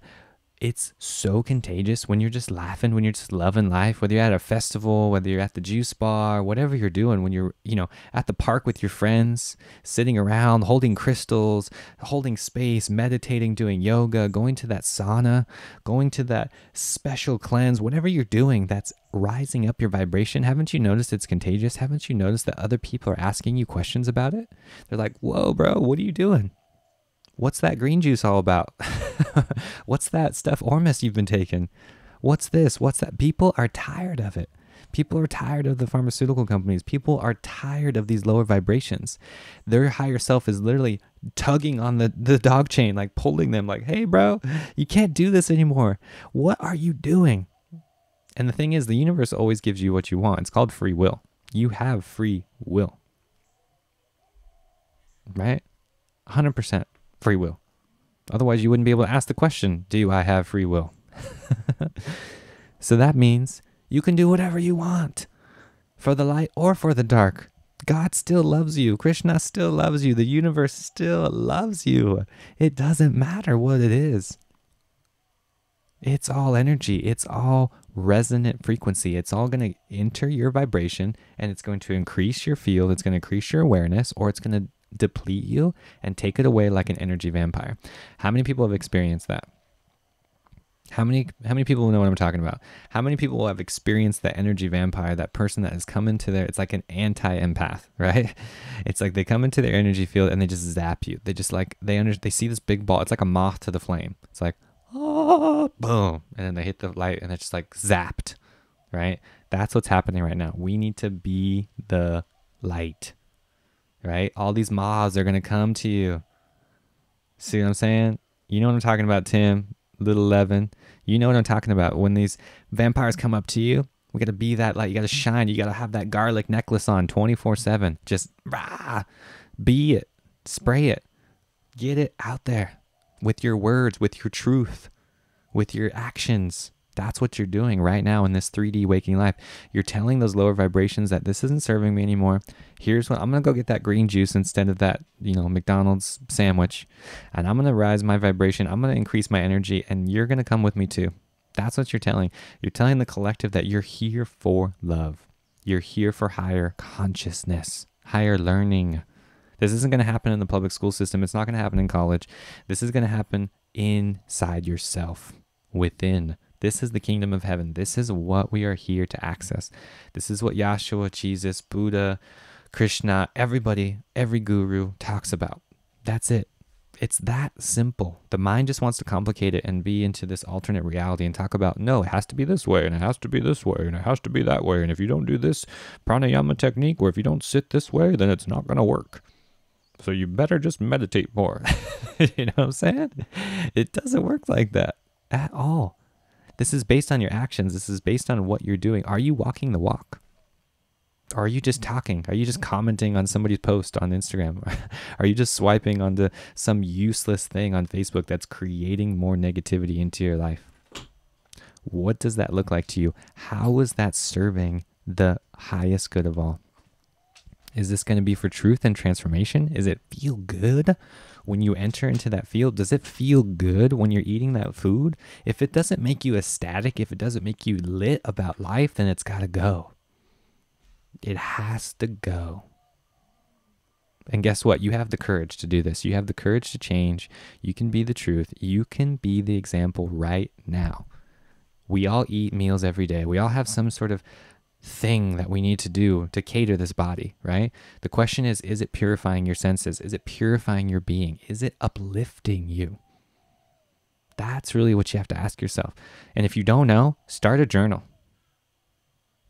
S1: it's so contagious when you're just laughing, when you're just loving life, whether you're at a festival, whether you're at the juice bar, whatever you're doing, when you're, at the park with your friends, sitting around, holding crystals, holding space, meditating, doing yoga, going to that sauna, going to that special cleanse, whatever you're doing that's rising up your vibration. Haven't you noticed it's contagious? Haven't you noticed that other people are asking you questions about it? They're like, whoa, bro, what are you doing? What's that green juice all about? What's that stuff Ormus you've been taking? What's this? What's that? People are tired of it. People are tired of the pharmaceutical companies. People are tired of these lower vibrations. Their higher self is literally tugging on the dog chain, like pulling them like, hey, bro, you can't do this anymore. What are you doing? And the thing is, the universe always gives you what you want. It's called free will. You have free will. Right? 100%. Free will. Otherwise, you wouldn't be able to ask the question, do I have free will? So that means you can do whatever you want for the light or for the dark. God still loves you. Krishna still loves you. The universe still loves you. It doesn't matter what it is. It's all energy. It's all resonant frequency. It's all going to enter your vibration and it's going to increase your field. It's going to increase your awareness, or it's going to deplete you and take it away like an energy vampire. How many people have experienced that? How many people know what I'm talking about? How many people have experienced that energy vampire, that person that has come into their, it's like an anti-empath, right? It's like they come into their energy field and they just zap you. They just like, they see this big ball. It's like a moth to the flame. It's like, oh, boom. And then they hit the light and it's just like zapped, right? That's what's happening right now. We need to be the light. Right? All these moths are going to come to you. See what I'm saying? You know what I'm talking about, Tim, little Levin. You know what I'm talking about. When these vampires come up to you, we got to be that light. You got to shine. You got to have that garlic necklace on 24/7. Just be it. Spray it. Get it out there with your words, with your truth, with your actions. That's what you're doing right now in this 3D waking life. You're telling those lower vibrations that this isn't serving me anymore. Here's what I'm going to go get that green juice instead of that, McDonald's sandwich. And I'm going to rise my vibration. I'm going to increase my energy and you're going to come with me too. That's what you're telling. You're telling the collective that you're here for love. You're here for higher consciousness, higher learning. This isn't going to happen in the public school system. It's not going to happen in college. This is going to happen inside yourself, within. This is the kingdom of heaven. This is what we are here to access. This is what Yahshua, Jesus, Buddha, Krishna, everybody, every guru talks about. That's it. It's that simple. The mind just wants to complicate it and be into this alternate reality and talk about, no, it has to be this way, and it has to be this way, and it has to be that way. And if you don't do this pranayama technique, or if you don't sit this way, then it's not going to work. So you better just meditate more. You know what I'm saying? It doesn't work like that at all. This is based on your actions. This is based on what you're doing. Are you walking the walk? Or are you just talking? Are you just commenting on somebody's post on Instagram? Are you just swiping onto some useless thing on Facebook that's creating more negativity into your life? What does that look like to you? How is that serving the highest good of all? Is this going to be for truth and transformation? Is it feel good when you enter into that field? Does it feel good when you're eating that food? If it doesn't make you ecstatic, if it doesn't make you lit about life, then it's got to go. It has to go. And guess what? You have the courage to do this. You have the courage to change. You can be the truth. You can be the example right now. We all eat meals every day. We all have some sort of thing that we need to do to cater this body, right? The question is it purifying your senses? Is it purifying your being? Is it uplifting you? That's really what you have to ask yourself. And if you don't know, start a journal.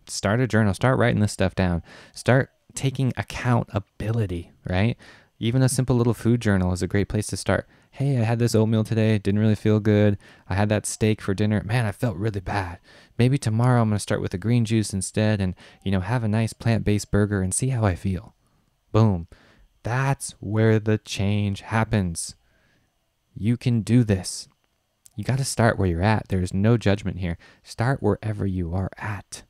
S1: Start a journal. Start writing this stuff down. Start taking accountability, right? Even a simple little food journal is a great place to start. Hey, I had this oatmeal today. Didn't really feel good. I had that steak for dinner. Man, I felt really bad. Maybe tomorrow I'm going to start with a green juice instead and, have a nice plant-based burger and see how I feel. Boom. That's where the change happens. You can do this. You got to start where you're at. There's no judgment here. Start wherever you are at.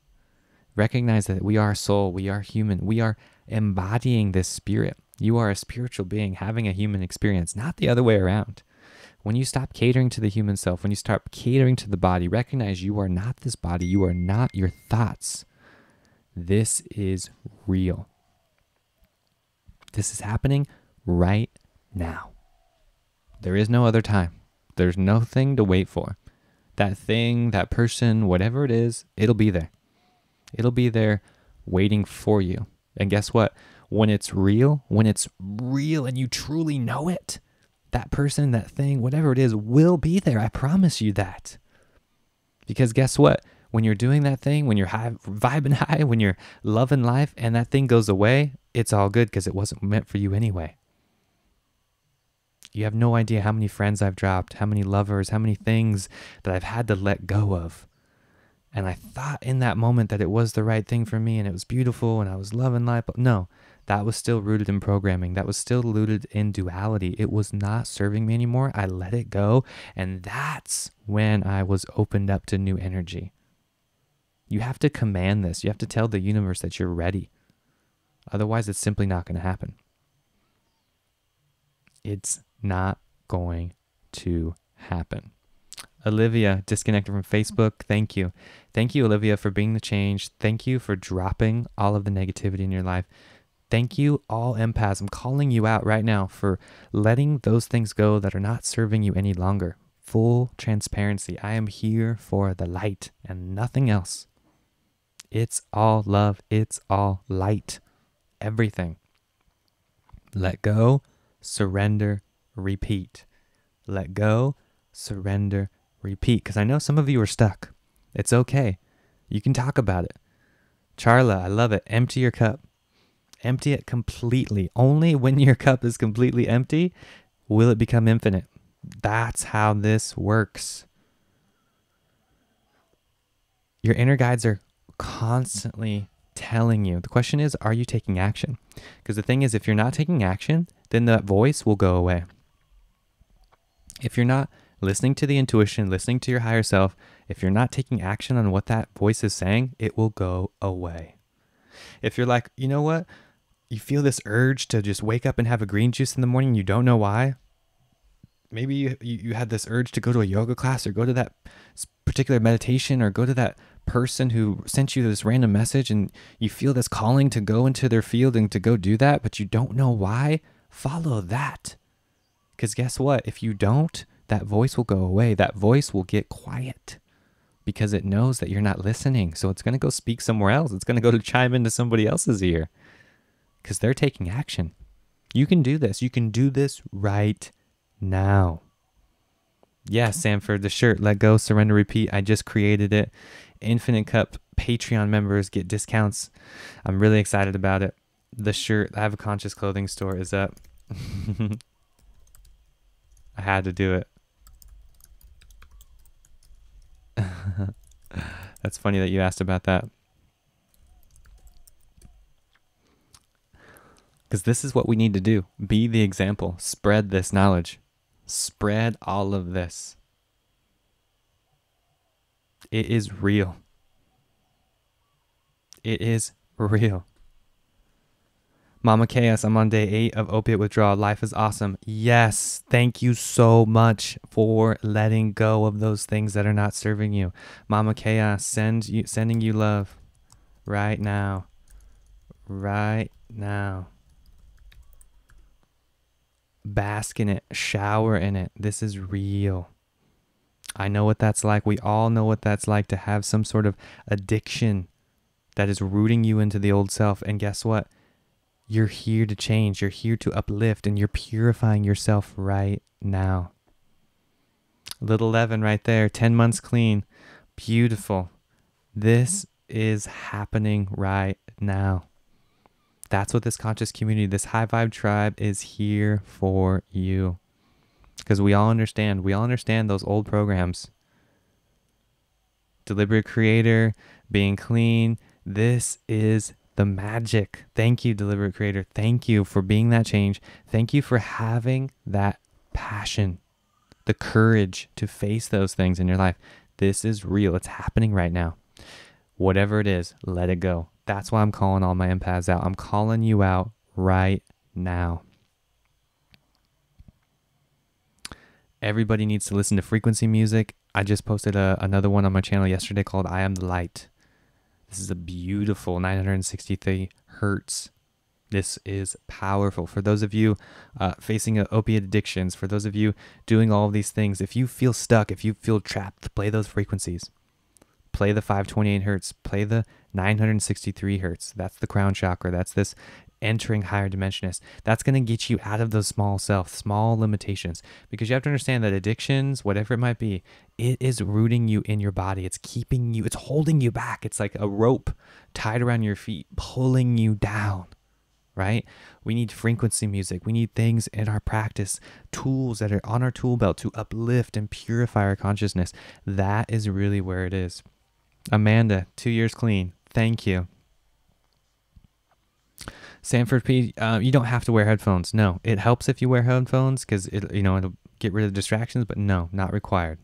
S1: Recognize that we are soul. We are human. We are embodying this spirit. You are a spiritual being having a human experience, not the other way around. When you stop catering to the human self, when you start catering to the body, recognize you are not this body. You are not your thoughts. This is real. This is happening right now. There is no other time. There's nothing to wait for. That thing, that person, whatever it is, it'll be there. It'll be there waiting for you. And guess what? When it's real and you truly know it, that person, that thing, whatever it is, will be there. I promise you that. Because guess what? When you're doing that thing, when you're vibing high, when you're loving life and that thing goes away, it's all good because it wasn't meant for you anyway. You have no idea how many friends I've dropped, how many lovers, how many things that I've had to let go of. And I thought in that moment that it was the right thing for me and it was beautiful and I was loving life. But no, that was still rooted in programming. That was still rooted in duality. It was not serving me anymore. I let it go. And that's when I was opened up to new energy. You have to command this. You have to tell the universe that you're ready. Otherwise, it's simply not going to happen. It's not going to happen. Olivia, disconnected from Facebook. Thank you. Thank you, Olivia, for being the change. Thank you for dropping all of the negativity in your life. Thank you, all empaths. I'm calling you out right now for letting those things go that are not serving you any longer. Full transparency. I am here for the light and nothing else. It's all love. It's all light. Everything. Let go, surrender, repeat. Let go, surrender, repeat. Because I know some of you are stuck. It's okay. You can talk about it. Charla, I love it. Empty your cup. Empty it completely. Only when your cup is completely empty will it become infinite. That's how this works. Your inner guides are constantly telling you. The question is, are you taking action? Because the thing is, if you're not taking action, then that voice will go away. If you're not listening to the intuition, listening to your higher self, if you're not taking action on what that voice is saying, it will go away. If you're like, you know what? You feel this urge to just wake up and have a green juice in the morning. You don't know why. Maybe you had this urge to go to a yoga class or go to that particular meditation or go to that person who sent you this random message and you feel this calling to go into their field and to go do that, but you don't know why. Follow that. Because guess what? If you don't, that voice will go away. That voice will get quiet because it knows that you're not listening. So it's going to go speak somewhere else. It's going to go to chime into somebody else's ear because they're taking action. You can do this. You can do this right now. Yeah, Sanford, the shirt, let go, surrender, repeat. I just created it. Infinite Cup Patreon members get discounts. I'm really excited about it. The shirt, I have a conscious clothing store, is up. I had to do it. That's funny that you asked about that. Because this is what we need to do. Be the example. Spread this knowledge. Spread all of this. It is real. It is real. Mama Chaos, I'm on day 8 of opiate withdrawal. Life is awesome. Yes, thank you so much for letting go of those things that are not serving you. Mama Chaos, sending you love right now. Right now. Bask in it. Shower in it. This is real. I know what that's like. We all know what that's like to have some sort of addiction that is rooting you into the old self. And guess what? You're here to change. You're here to uplift, and you're purifying yourself right now. Little leaven right there. 10 months clean. Beautiful. This is happening right now. That's what this conscious community, this high vibe tribe is here for you. Because we all understand those old programs. Deliberate creator, being clean. This is the magic. Thank you, Deliberate Creator. Thank you for being that change. Thank you for having that passion, the courage to face those things in your life. This is real. It's happening right now. Whatever it is, let it go. That's why I'm calling all my empaths out. I'm calling you out right now. Everybody needs to listen to frequency music. I just posted another one on my channel yesterday called I Am the Light. This is a beautiful 963 hertz. This is powerful. For those of you facing opiate addictions, for those of you doing all of these things, if you feel stuck, if you feel trapped, play those frequencies. Play the 528 hertz. Play the 963 hertz. That's the crown chakra. That's this entering higher dimensionist. That's going to get you out of those small limitations, because you have to understand that addictions, whatever it might be, it is rooting you in your body. It's keeping you, it's holding you back. It's like a rope tied around your feet, pulling you down, right? We need frequency music. We need things in our practice, tools that are on our tool belt to uplift and purify our consciousness. That is really where it is. Amanda, 2 years clean. Thank you. Sanford P, you don't have to wear headphones. No, it helps if you wear headphones because it'll get rid of distractions, but no, not required.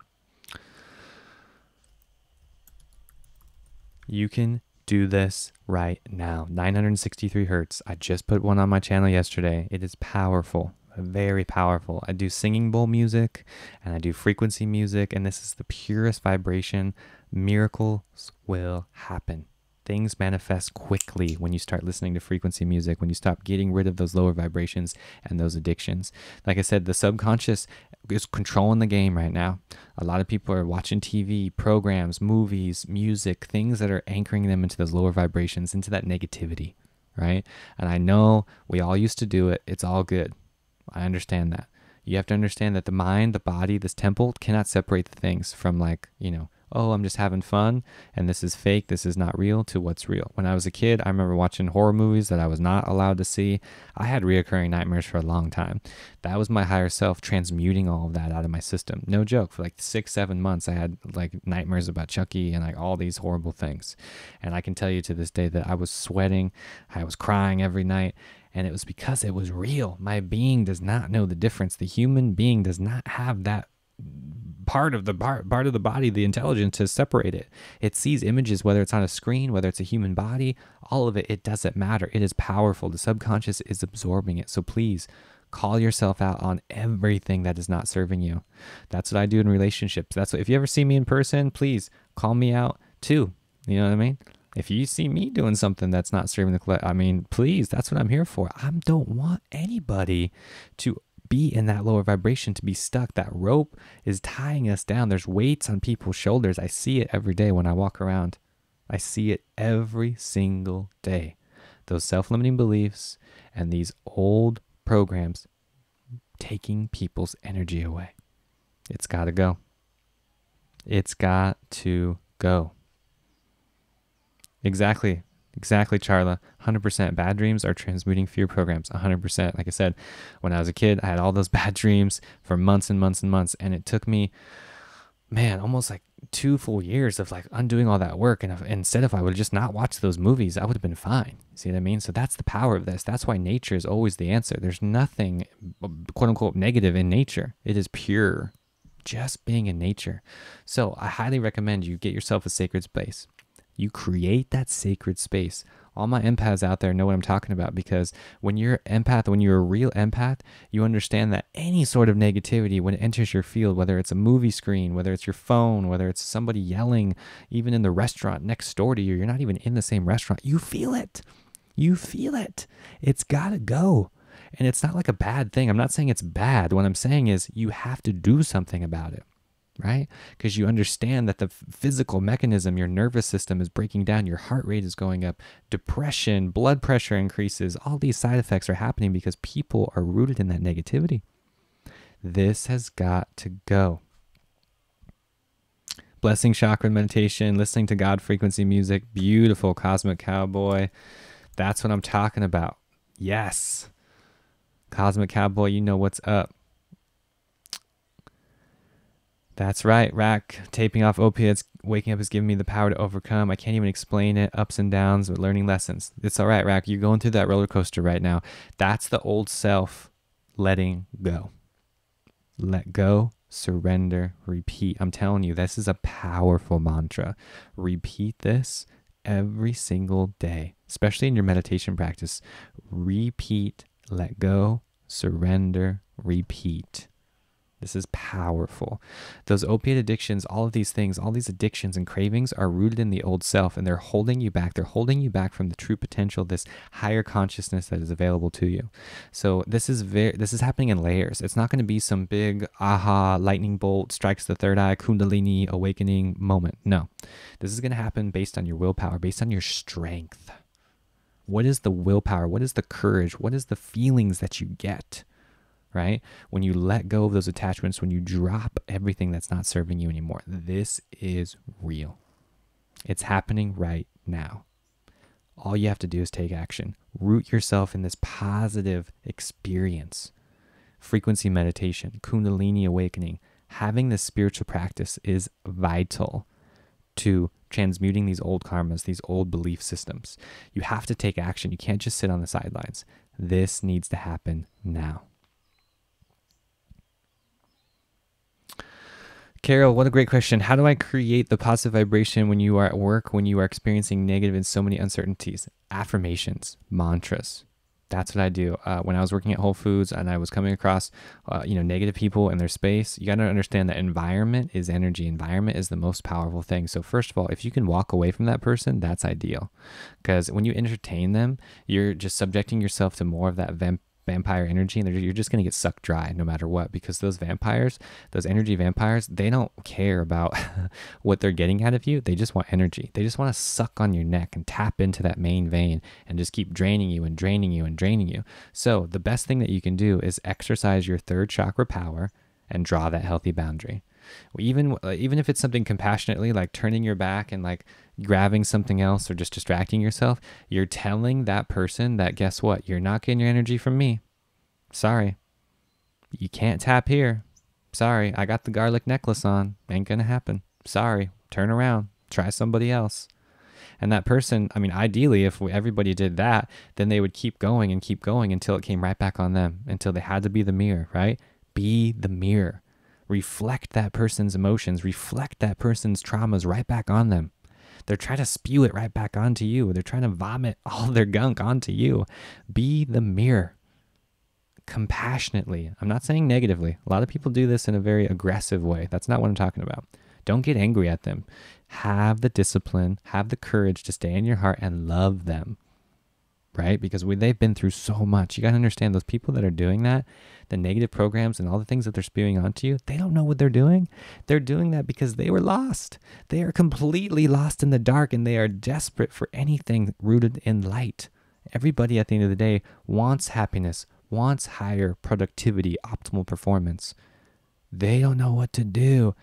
S1: You can do this right now. 963 hertz. I just put one on my channel yesterday. It is powerful, very powerful. I do singing bowl music and I do frequency music, and this is the purest vibration. Miracles will happen. Things manifest quickly when you start listening to frequency music, when you stop getting rid of those lower vibrations and those addictions. Like I said, the subconscious is controlling the game right now. A lot of people are watching TV, programs, movies, music, things that are anchoring them into those lower vibrations, into that negativity, right? And I know we all used to do it. It's all good. I understand that. You have to understand that the mind, the body, this temple cannot separate the things from oh, I'm just having fun and this is fake, this is not real, to what's real. When I was a kid, I remember watching horror movies that I was not allowed to see. I had reoccurring nightmares for a long time. That was my higher self transmuting all of that out of my system. No joke, for like 6-7 months, I had like nightmares about Chucky and like all these horrible things. And I can tell you to this day that I was sweating, I was crying every night. And it was because it was real. My being does not know the difference. The human being does not have that part of the body, the intelligence, to separate it. It sees images, whether it's on a screen, whether it's a human body, all of it. It doesn't matter. It is powerful. The subconscious is absorbing it. So please call yourself out on everything that is not serving you. That's what I do in relationships. That's what, if you ever see me in person, please call me out too. You know what I mean? If you see me doing something that's not serving the collective, please, that's what I'm here for. I don't want anybody to be in that lower vibration, to be stuck. That rope is tying us down. There's weights on people's shoulders. I see it every day when I walk around. I see it every single day. Those self-limiting beliefs and these old programs taking people's energy away. It's got to go. It's got to go. Exactly, Charla. 100%. Bad dreams are transmuting fear programs. 100%. Like I said, when I was a kid, I had all those bad dreams for months and months and months. And it took me, almost like 2 full years of like undoing all that work. And instead, if I would have just not watched those movies, I would have been fine. See what I mean? So that's the power of this. That's why nature is always the answer. There's nothing, quote unquote, negative in nature. It is pure, just being in nature. So I highly recommend you get yourself a sacred space. You create that sacred space. All my empaths out there know what I'm talking about, because when you're empath, when you're a real empath, you understand that any sort of negativity, when it enters your field, whether it's a movie screen, whether it's your phone, whether it's somebody yelling, even in the restaurant next door to you, you're not even in the same restaurant, you feel it. You feel it. It's got to go. And it's not like a bad thing. I'm not saying it's bad. What I'm saying is you have to do something about it, right? Because you understand that the physical mechanism, your nervous system is breaking down, your heart rate is going up, depression, blood pressure increases, all these side effects are happening because people are rooted in that negativity. This has got to go. Blessing chakra meditation, listening to God frequency music, beautiful cosmic cowboy. That's what I'm talking about. Yes. Cosmic Cowboy, you know what's up. That's right, Rack. Taping off opiates, waking up is giving me the power to overcome. I can't even explain it. Ups and downs, but learning lessons. It's all right, Rack. You're going through that roller coaster right now. That's the old self letting go. Let go, surrender, repeat. I'm telling you, this is a powerful mantra. Repeat this every single day, especially in your meditation practice. Repeat, let go, surrender, repeat. This is powerful. Those opiate addictions, all of these things, all these addictions and cravings are rooted in the old self, and they're holding you back. They're holding you back from the true potential, this higher consciousness that is available to you. So this is happening in layers. It's not going to be some big aha, lightning bolt, strikes the third eye, kundalini, awakening moment. No, this is going to happen based on your willpower, based on your strength. What is the willpower? What is the courage? What is the feelings that you get? Right? When you let go of those attachments, when you drop everything that's not serving you anymore, this is real. It's happening right now. All you have to do is take action. Root yourself in this positive experience. Frequency meditation, kundalini awakening, having this spiritual practice is vital to transmuting these old karmas, these old belief systems. You have to take action. You can't just sit on the sidelines. This needs to happen now. Carol, what a great question. How do I create the positive vibration when you are at work, when you are experiencing negative and so many uncertainties? Affirmations, mantras. That's what I do. When I was working at Whole Foods and I was coming across, negative people in their space, you got to understand that environment is energy. Environment is the most powerful thing. So first of all, if you can walk away from that person, that's ideal. Because when you entertain them, you're just subjecting yourself to more of that vampire energy, and you're just going to get sucked dry no matter what, because those vampires, those energy vampires, they don't care about what they're getting out of you. They just want energy. They just want to suck on your neck and tap into that main vein and just keep draining you and draining you and draining you. So the best thing that you can do is exercise your third chakra power and draw that healthy boundary. Even if it's something compassionately, like turning your back and like grabbing something else or just distracting yourself, you're telling that person that, guess what? You're not getting your energy from me. Sorry. You can't tap here. Sorry. I got the garlic necklace on. Ain't gonna happen. Sorry. Turn around. Try somebody else. And that person, ideally, if everybody did that, then they would keep going until it came right back on them, until they had to be the mirror, right? Be the mirror. Reflect that person's emotions, reflect that person's traumas right back on them. They're trying to spew it right back onto you. They're trying to vomit all their gunk onto you. Be the mirror. Compassionately. I'm not saying negatively. A lot of people do this in a very aggressive way. That's not what I'm talking about. Don't get angry at them. Have the discipline, have the courage to stay in your heart and love them. Right? Because they've been through so much. You got to understand, those people that are doing that, the negative programs and all the things that they're spewing onto you, they don't know what they're doing. They're doing that because they were lost. They are completely lost in the dark, and they are desperate for anything rooted in light. Everybody at the end of the day wants happiness, wants higher productivity, optimal performance. They don't know what to do.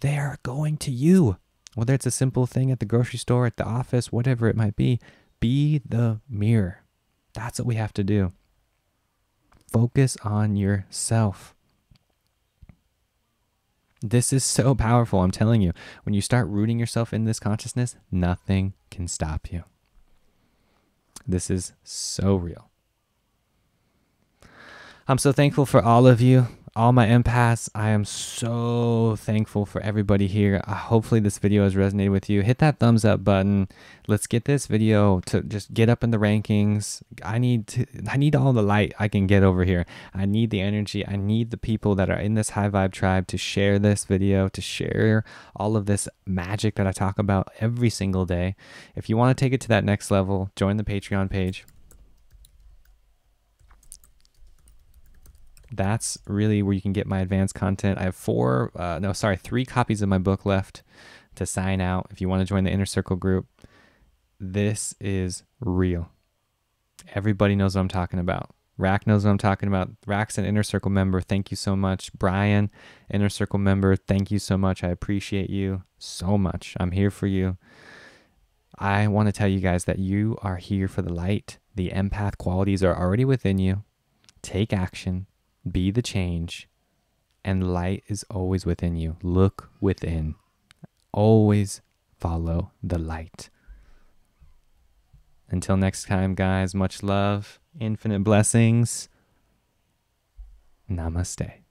S1: They are going to you. Whether it's a simple thing at the grocery store, at the office, whatever it might be the mirror. That's what we have to do. Focus on yourself. This is so powerful, I'm telling you. When you start rooting yourself in this consciousness, nothing can stop you. This is so real. I'm so thankful for all of you. all my empaths, I am so thankful for everybody here. Hopefully this video has resonated with you. Hit that thumbs up button. Let's get this video to just get up in the rankings. I need all the light I can get over here. I need the energy. I need the people that are in this high vibe tribe to share this video, to share all of this magic that I talk about every single day. If you want to take it to that next level, join the Patreon page. That's really where you can get my advanced content. I have 3 copies of my book left to sign out if you want to join the Inner Circle group. This is real. Everybody knows what I'm talking about. Rack knows what I'm talking about. Rack's an Inner Circle member. Thank you so much. Brian, Inner Circle member. Thank you so much. I appreciate you so much. I'm here for you. I want to tell you guys that you are here for the light. The empath qualities are already within you. Take action. Be the change, and light is always within you. Look within. Always follow the light. Until next time, guys, much love, infinite blessings. Namaste.